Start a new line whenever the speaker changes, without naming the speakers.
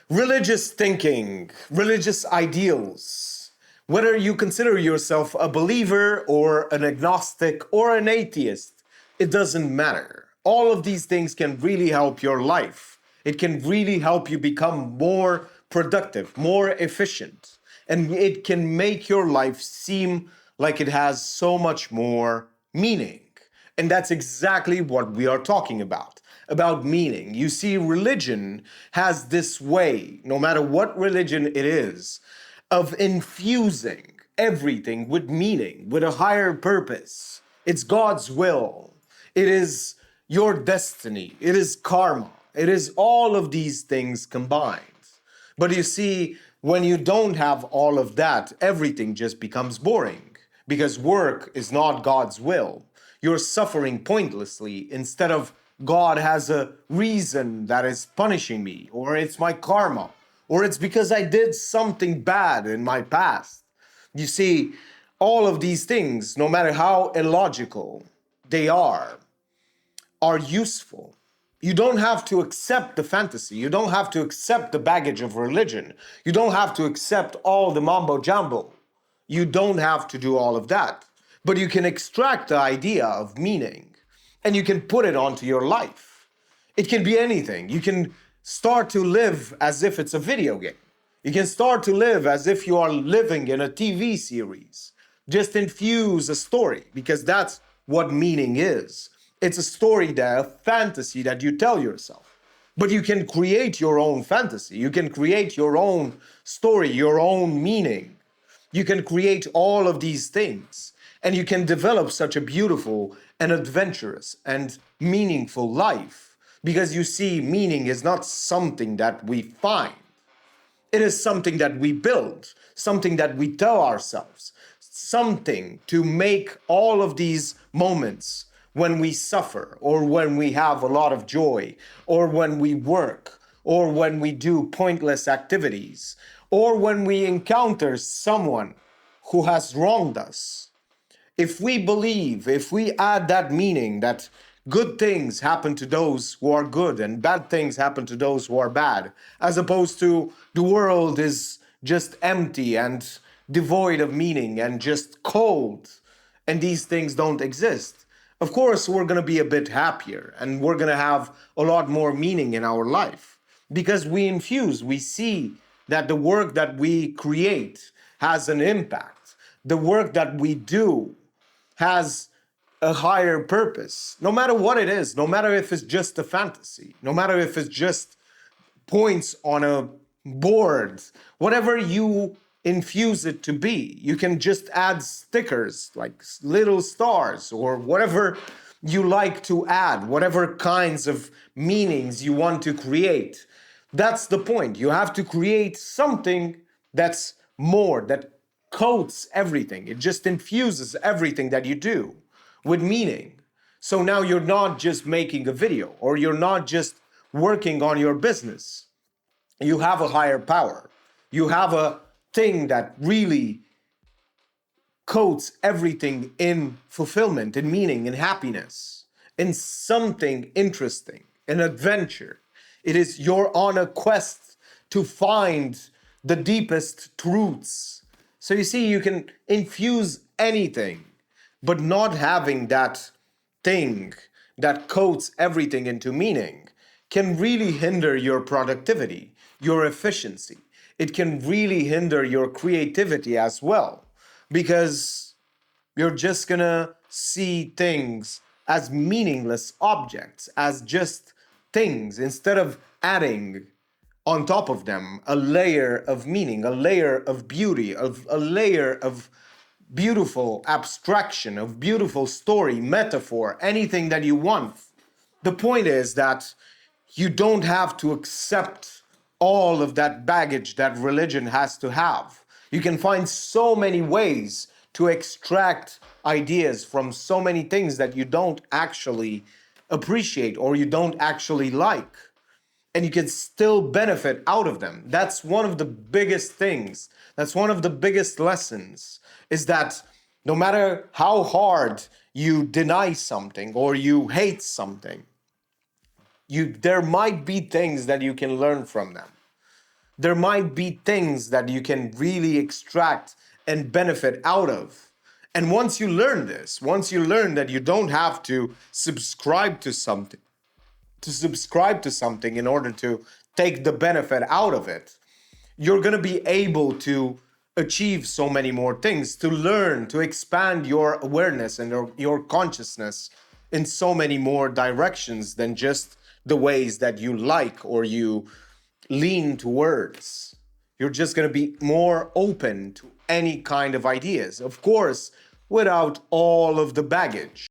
Religious thinking, religious ideals, whether you consider yourself a believer or an agnostic or an atheist, it doesn't matter. All of these things can really help your life. It can really help you become more productive, more efficient, and it can make your life seem like it has so much more meaning. And that's exactly what we are talking about meaning. You see, religion has this way, no matter what religion it is, of infusing everything with meaning, with a higher purpose. It's God's will. It is your destiny. It is karma. It is all of these things combined. But you see, when you don't have all of that, everything just becomes boring because work is not God's will. You're suffering pointlessly instead of God has a reason that is punishing me, or it's my karma, or it's because I did something bad in my past. You see, all of these things, no matter how illogical they are useful. You don't have to accept the fantasy. You don't have to accept the baggage of religion. You don't have to accept all the mambo jumbo. You don't have to do all of that. But you can extract the idea of meaning and you can put it onto your life. It can be anything. You can start to live as if it's a video game. You can start to live as if you are living in a TV series. Just infuse a story because that's what meaning is. It's a story, a fantasy that you tell yourself. But you can create your own fantasy. You can create your own story, your own meaning. You can create all of these things. And you can develop such a beautiful and adventurous and meaningful life. Because you see, meaning is not something that we find. It is something that we build, something that we tell ourselves, something to make all of these moments when we suffer, or when we have a lot of joy, or when we work, or when we do pointless activities, or when we encounter someone who has wronged us. If we believe, if we add that meaning that good things happen to those who are good and bad things happen to those who are bad, as opposed to the world is just empty and devoid of meaning and just cold, and these things don't exist, of course, we're going to be a bit happier and we're going to have a lot more meaning in our life because we see that the work that we create has an impact. The work that we do has a higher purpose, no matter what it is, no matter if it's just a fantasy, no matter if it's just points on a board, whatever you infuse it to be. You can just add stickers like little stars or whatever you like to add, whatever kinds of meanings you want to create. That's the point. You have to create something that's more, that coats everything. It just infuses everything that you do with meaning. So now you're not just making a video or you're not just working on your business. You have a higher power. You have a thing that really coats everything in fulfillment, in meaning, in happiness, in something interesting, an adventure. It is you're on a quest to find the deepest truths. So you see, you can infuse anything, but not having that thing that coats everything into meaning can really hinder your productivity, your efficiency. It can really hinder your creativity as well, because you're just gonna see things as meaningless objects, as just things, instead of adding on top of them a layer of meaning, a layer of beauty, of a layer of beautiful abstraction, of beautiful story, metaphor, anything that you want. The point is that you don't have to accept all of that baggage that religion has to have. You can find so many ways to extract ideas from so many things that you don't actually appreciate or you don't actually like, and you can still benefit out of them. That's one of the biggest things. That's one of the biggest lessons, is that no matter how hard you deny something or you hate something, there might be things that you can learn from them. there might be things that you can really extract and benefit out of. And once you learn this, once you learn that you don't have to subscribe to something in order to take the benefit out of it, you're going to be able to achieve so many more things, to learn, to expand your awareness and your consciousness in so many more directions than just the ways that you like or you lean towards. You're just going to be more open to any kind of ideas, of course, without all of the baggage.